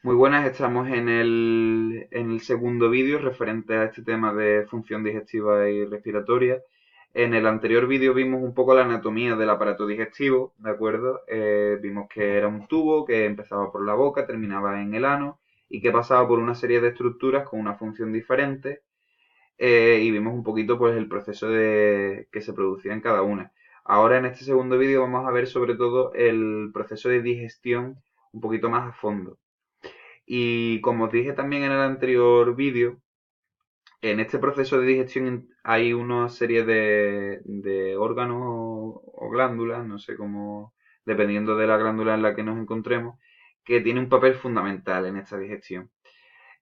Muy buenas, estamos en el segundo vídeo referente a este tema de función digestiva y respiratoria. En el anterior vídeo vimos un poco la anatomía del aparato digestivo, ¿de acuerdo? Vimos que era un tubo que empezaba por la boca, terminaba en el ano y que pasaba por una serie de estructuras con una función diferente, y vimos un poquito pues el proceso que se producía en cada una. Ahora en este segundo vídeo vamos a ver sobre todo el proceso de digestión un poquito más a fondo. Y como os dije también en el anterior vídeo, en este proceso de digestión hay una serie de órganos o glándulas, no sé cómo, dependiendo de la glándula en la que nos encontremos, que tiene un papel fundamental en esta digestión.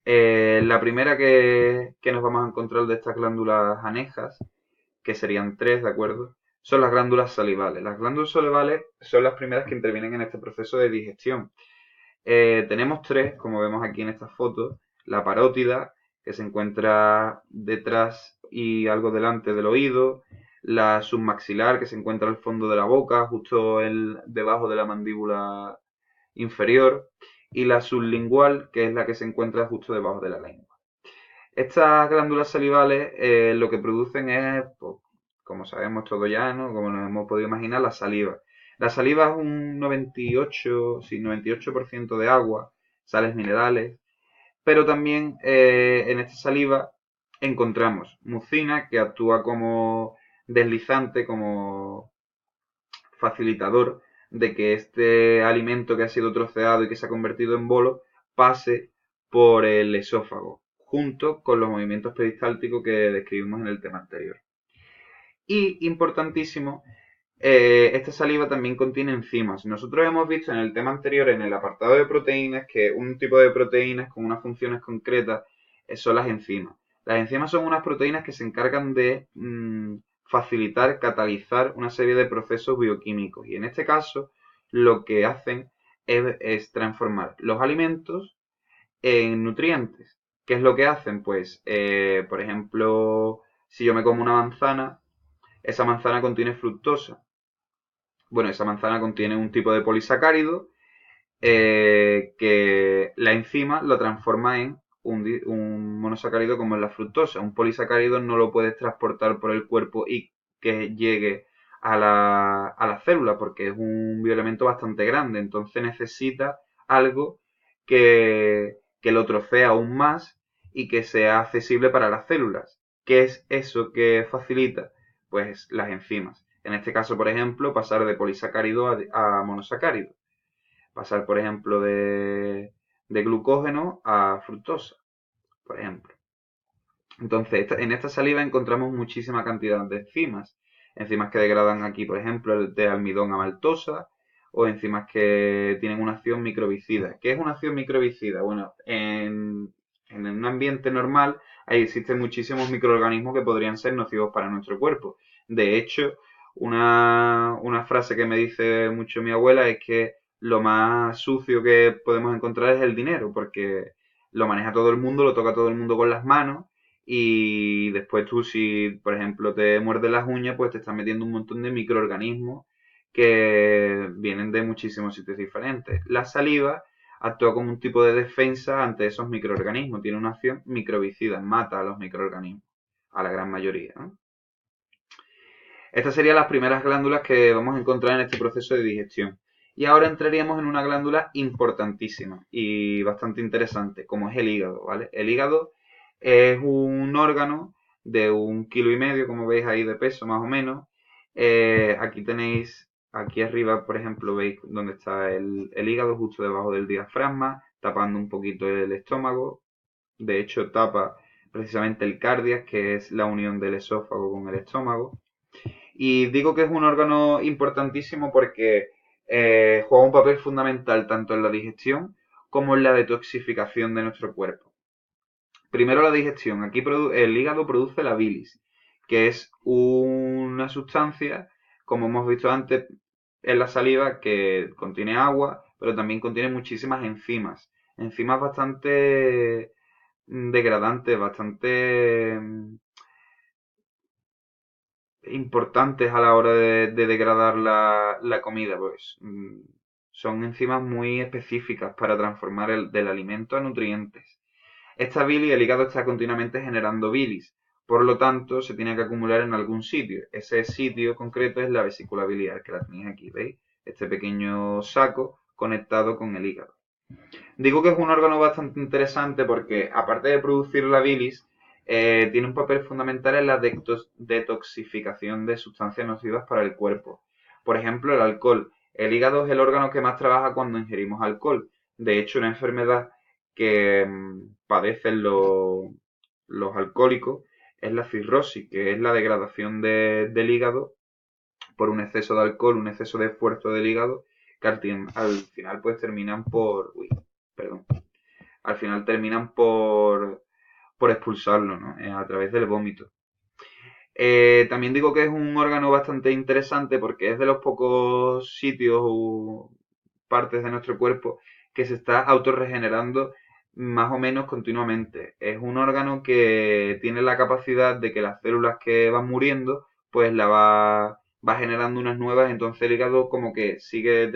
La primera que nos vamos a encontrar de estas glándulas anejas, que serían tres, ¿de acuerdo? Son las glándulas salivales. Las glándulas salivales son las primeras que intervienen en este proceso de digestión. Tenemos tres, como vemos aquí en esta foto. La parótida, que se encuentra detrás y algo delante del oído. La submaxilar, que se encuentra al fondo de la boca, justo debajo de la mandíbula inferior. Y la sublingual, que es la que se encuentra justo debajo de la lengua. Estas glándulas salivales lo que producen es, pues, como sabemos todo ya, ¿no? Como nos hemos podido imaginar, la saliva. La saliva es un 98, sí, 98% de agua, sales minerales, pero también en esta saliva encontramos mucina, que actúa como deslizante, como facilitador de que este alimento que ha sido troceado y que se ha convertido en bolo pase por el esófago, junto con los movimientos peristálticos que describimos en el tema anterior. Y, importantísimo, esta saliva también contiene enzimas. Nosotros hemos visto en el tema anterior, en el apartado de proteínas, que un tipo de proteínas con unas funciones concretas son las enzimas. Las enzimas son unas proteínas que se encargan de facilitar, catalizar una serie de procesos bioquímicos. Y en este caso, lo que hacen es transformar los alimentos en nutrientes. ¿Qué es lo que hacen? Pues, por ejemplo, si yo me como una manzana, esa manzana contiene fructosa. Bueno, esa manzana contiene un tipo de polisacárido, que la enzima lo transforma en un monosacárido como es la fructosa. Un polisacárido no lo puedes transportar por el cuerpo y que llegue a la célula porque es un bioelemento bastante grande. Entonces necesita algo que lo trocee aún más y que sea accesible para las células. ¿Qué es eso que facilita? Pues las enzimas. En este caso, por ejemplo, pasar de polisacárido a monosacárido. Pasar, por ejemplo, de glucógeno a fructosa, por ejemplo. Entonces, en esta saliva encontramos muchísima cantidad de enzimas. Enzimas que degradan aquí, por ejemplo, el de almidón a maltosa, o enzimas que tienen una acción microbicida. ¿Qué es una acción microbicida? Bueno, en un ambiente normal ahí existen muchísimos microorganismos que podrían ser nocivos para nuestro cuerpo. De hecho, una frase que me dice mucho mi abuela es que lo más sucio que podemos encontrar es el dinero, porque lo maneja todo el mundo, lo toca todo el mundo con las manos y después tú, si por ejemplo te muerdes las uñas, pues te estás metiendo un montón de microorganismos que vienen de muchísimos sitios diferentes. La saliva actúa como un tipo de defensa ante esos microorganismos. Tiene una acción microbicida, mata a los microorganismos, a la gran mayoría, ¿no? Estas serían las primeras glándulas que vamos a encontrar en este proceso de digestión. Y ahora entraríamos en una glándula importantísima y bastante interesante, como es el hígado, ¿vale? El hígado es un órgano de 1,5 kilos, como veis ahí de peso, más o menos. Aquí tenéis, aquí arriba, por ejemplo, veis dónde está el hígado, justo debajo del diafragma, tapando un poquito el estómago. De hecho, tapa precisamente el cardiac, que es la unión del esófago con el estómago. Y digo que es un órgano importantísimo porque juega un papel fundamental tanto en la digestión como en la detoxificación de nuestro cuerpo. Primero la digestión. Aquí el hígado produce la bilis, que es una sustancia, como hemos visto antes en la saliva, que contiene agua, pero también contiene muchísimas enzimas. Enzimas bastante degradantes, bastante importantes a la hora de degradar la comida, pues Son enzimas muy específicas para transformar del alimento a nutrientes. Esta bilis, el hígado está continuamente generando bilis, por lo tanto se tiene que acumular en algún sitio. Ese sitio concreto es la vesícula biliar, que la tenéis aquí, ¿veis? Este pequeño saco conectado con el hígado. Digo que es un órgano bastante interesante porque, aparte de producir la bilis, tiene un papel fundamental en la detoxificación de sustancias nocivas para el cuerpo. Por ejemplo, el alcohol. El hígado es el órgano que más trabaja cuando ingerimos alcohol. De hecho, una enfermedad que padecen los alcohólicos es la cirrosis, que es la degradación del hígado por un exceso de alcohol, un exceso de esfuerzo del hígado, que al final pues terminan por... Uy, perdón. Al final terminan por expulsarlo, ¿no? A través del vómito. También digo que es un órgano bastante interesante porque es de los pocos sitios o partes de nuestro cuerpo que se está autorregenerando más o menos continuamente. Es un órgano que tiene la capacidad de que las células que van muriendo, pues va generando unas nuevas, entonces el hígado como que sigue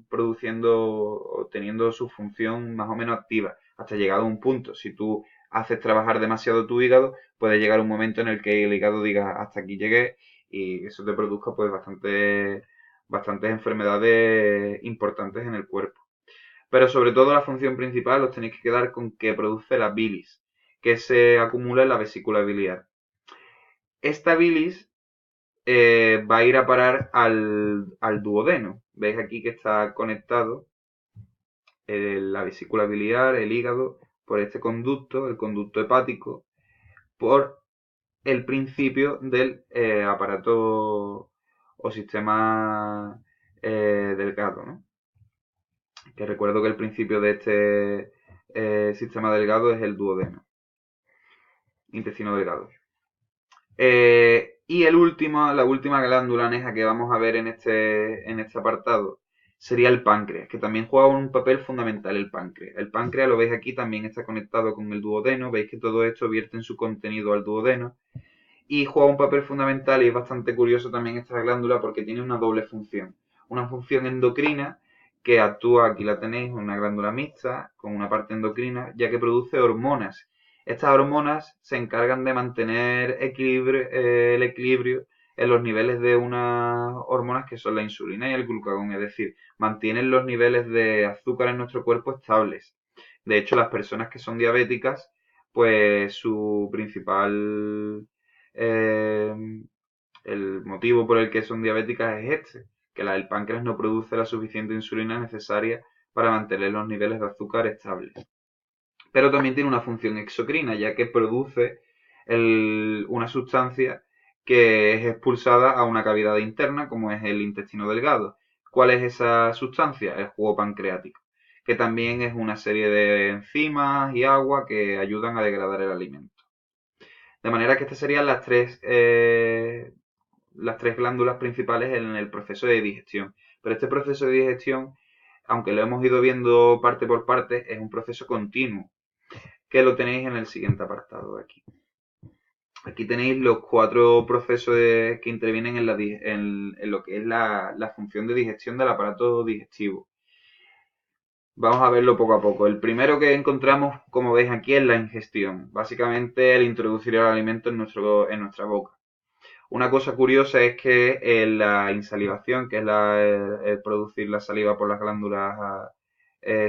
produciendo o teniendo su función más o menos activa hasta llegado a un punto. Si tú haces trabajar demasiado tu hígado, puede llegar un momento en el que el hígado diga hasta aquí llegué y eso te produzca pues bastantes enfermedades importantes en el cuerpo. Pero sobre todo la función principal os tenéis que quedar con que produce la bilis, que se acumula en la vesícula biliar. Esta bilis va a ir a parar al duodeno. Veis aquí que está conectado la vesícula biliar, el hígado, por este conducto, el conducto hepático, por el principio del aparato o sistema delgado, ¿no? Que recuerdo que el principio de este sistema delgado es el duodeno, intestino delgado. Y la última glándula aneja que vamos a ver en este apartado sería el páncreas, que también juega un papel fundamental el páncreas. El páncreas, lo veis aquí, también está conectado con el duodeno, veis que todo esto vierte en su contenido al duodeno y juega un papel fundamental y es bastante curioso también esta glándula porque tiene una doble función. Una función endocrina que actúa, aquí la tenéis, una glándula mixta con una parte endocrina, ya que produce hormonas. Estas hormonas se encargan de mantener el equilibrio en los niveles de unas hormonas que son la insulina y el glucagón, es decir, mantienen los niveles de azúcar en nuestro cuerpo estables. De hecho, las personas que son diabéticas, pues su principal eh, el motivo por el que son diabéticas es este, que el páncreas no produce la suficiente insulina necesaria para mantener los niveles de azúcar estables. Pero también tiene una función exocrina, ya que produce una sustancia que es expulsada a una cavidad interna, como es el intestino delgado. ¿Cuál es esa sustancia? El jugo pancreático, que también es una serie de enzimas y agua que ayudan a degradar el alimento. De manera que estas serían las tres glándulas principales en el proceso de digestión. Pero este proceso de digestión, aunque lo hemos ido viendo parte por parte, es un proceso continuo, que lo tenéis en el siguiente apartado de aquí. Aquí tenéis los 4 procesos que intervienen en lo que es la función de digestión del aparato digestivo. Vamos a verlo poco a poco. El primero que encontramos, como veis aquí, es la ingestión. Básicamente el introducir el alimento en nuestra boca. Una cosa curiosa es que la insalivación, que es el producir la saliva por las glándulas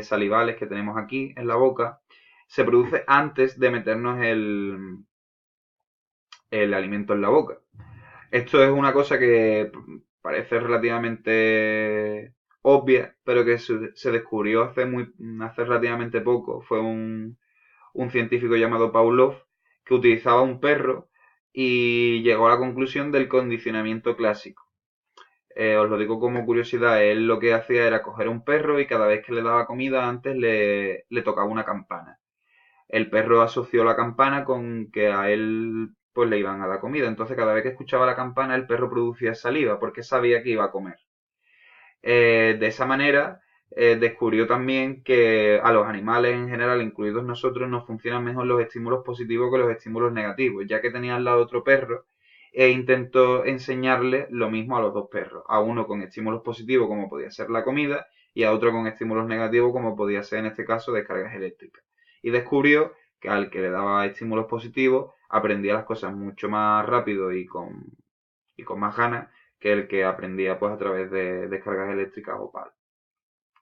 salivales que tenemos aquí en la boca, se produce antes de meternos el alimento en la boca. Esto es una cosa que parece relativamente obvia, pero que se descubrió hace relativamente poco. Fue un científico llamado Pavlov que utilizaba un perro y llegó a la conclusión del condicionamiento clásico. Os lo digo como curiosidad, él lo que hacía era coger un perro y cada vez que le daba comida antes le tocaba una campana. El perro asoció la campana con que a él pues le iban a dar comida. Entonces cada vez que escuchaba la campana el perro producía saliva porque sabía que iba a comer. De esa manera descubrió también que a los animales en general, incluidos nosotros, nos funcionan mejor los estímulos positivos que los estímulos negativos, ya que tenía al lado otro perro e intentó enseñarle lo mismo a los dos perros, a uno con estímulos positivos como podía ser la comida y a otro con estímulos negativos, como podía ser en este caso descargas eléctricas. Y descubrió que al que le daba estímulos positivos aprendía las cosas mucho más rápido y con más ganas que el que aprendía pues a través de descargas eléctricas o PAL.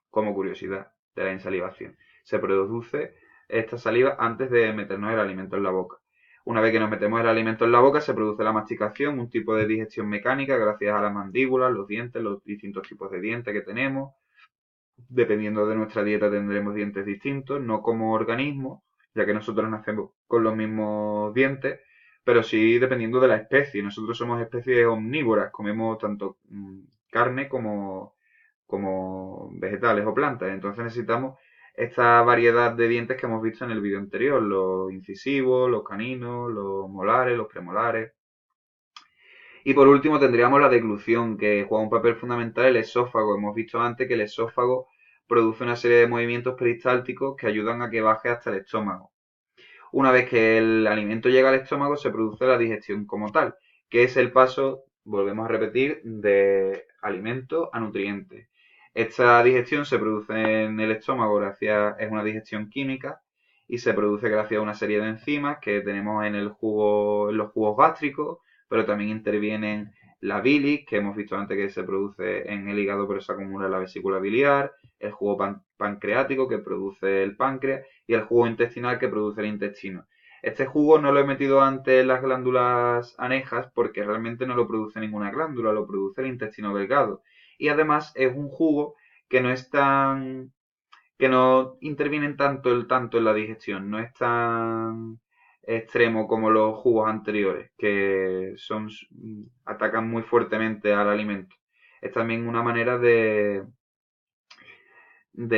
Como curiosidad de la insalivación, se produce esta saliva antes de meternos el alimento en la boca. Una vez que nos metemos el alimento en la boca, se produce la masticación, un tipo de digestión mecánica gracias a las mandíbulas, los dientes, los distintos tipos de dientes que tenemos. Dependiendo de nuestra dieta tendremos dientes distintos, no como organismo, ya que nosotros nacemos con los mismos dientes, pero sí dependiendo de la especie. Nosotros somos especies omnívoras, comemos tanto carne como vegetales o plantas. Entonces necesitamos esta variedad de dientes que hemos visto en el vídeo anterior, los incisivos, los caninos, los molares, los premolares. Y por último tendríamos la deglución, que juega un papel fundamental el esófago. Hemos visto antes que el esófago produce una serie de movimientos peristálticos que ayudan a que baje hasta el estómago. Una vez que el alimento llega al estómago, se produce la digestión como tal, que es el paso, volvemos a repetir, de alimento a nutrientes. Esta digestión se produce en el estómago es una digestión química y se produce gracias a una serie de enzimas que tenemos en el jugo, en los jugos gástricos, pero también intervienen la bilis, que hemos visto antes que se produce en el hígado pero se acumula en la vesícula biliar, el jugo pancreático que produce el páncreas y el jugo intestinal que produce el intestino. Este jugo no lo he metido antes en las glándulas anejas porque realmente no lo produce ninguna glándula, lo produce el intestino delgado. Y además es un jugo que no es tan que no intervienen tanto en la digestión, no es tan extremo como los jugos anteriores, que atacan muy fuertemente al alimento. Es también una manera de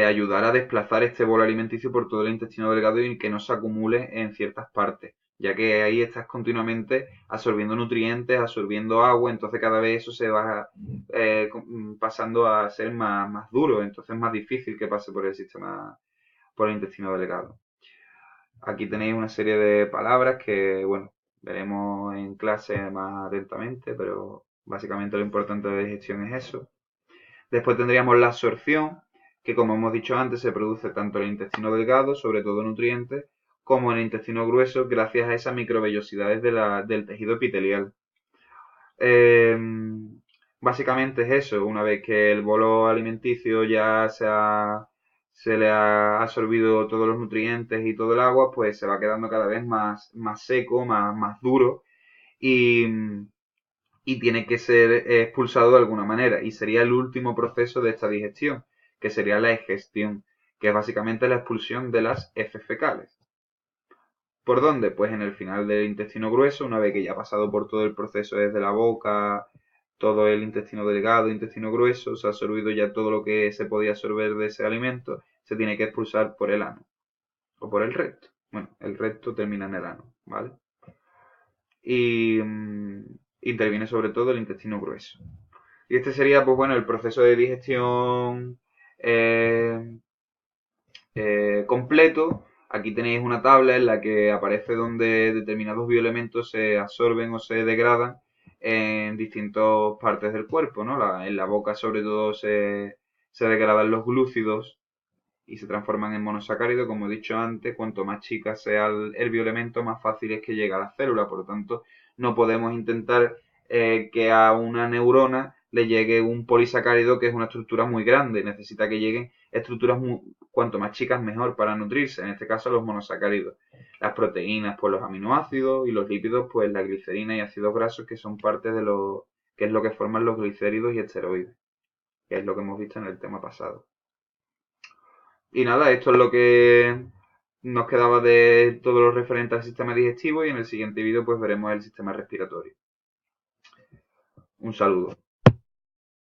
ayudar a desplazar este bolo alimenticio por todo el intestino delgado y que no se acumule en ciertas partes, ya que ahí estás continuamente absorbiendo nutrientes, absorbiendo agua, entonces cada vez eso se va pasando a ser más duro, entonces es más difícil que pase por el intestino delgado. Aquí tenéis una serie de palabras que, bueno, veremos en clase más atentamente, pero básicamente lo importante de la digestión es eso. Después tendríamos la absorción, que como hemos dicho antes se produce tanto en el intestino delgado, sobre todo nutrientes, como en el intestino grueso gracias a esas microvellosidades del tejido epitelial. Eh, Básicamente es eso, una vez que el bolo alimenticio ya se le ha absorbido todos los nutrientes y todo el agua, pues se va quedando cada vez más seco, más duro y, y tiene que ser expulsado de alguna manera. Y sería el último proceso de esta digestión, que sería la egestión, que es básicamente la expulsión de las heces fecales. ¿Por dónde? Pues en el final del intestino grueso, una vez que ya ha pasado por todo el proceso desde la boca, todo el intestino delgado, intestino grueso, se ha absorbido ya todo lo que se podía absorber de ese alimento, se tiene que expulsar por el ano o por el recto. Bueno, el recto termina en el ano, ¿vale? Y interviene sobre todo el intestino grueso. Y este sería, pues bueno, el proceso de digestión eh, completo. Aquí tenéis una tabla en la que aparece donde determinados bioelementos se absorben o se degradan en distintas partes del cuerpo, ¿no? En la boca sobre todo se degradan los glúcidos y se transforman en monosacáridos. Como he dicho antes, cuanto más chica sea el bioelemento, más fácil es que llegue a la célula. Por lo tanto, no podemos intentar que a una neurona le llegue un polisacárido que es una estructura muy grande. Necesita que lleguen estructuras cuanto más chicas mejor para nutrirse. En este caso, los monosacáridos. Las proteínas, pues los aminoácidos y los lípidos, pues la glicerina y ácidos grasos que son parte de que es lo que forman los glicéridos y esteroides, que es lo que hemos visto en el tema pasado. Y nada, esto es lo que nos quedaba de todo lo referente al sistema digestivo y en el siguiente vídeo pues veremos el sistema respiratorio. Un saludo.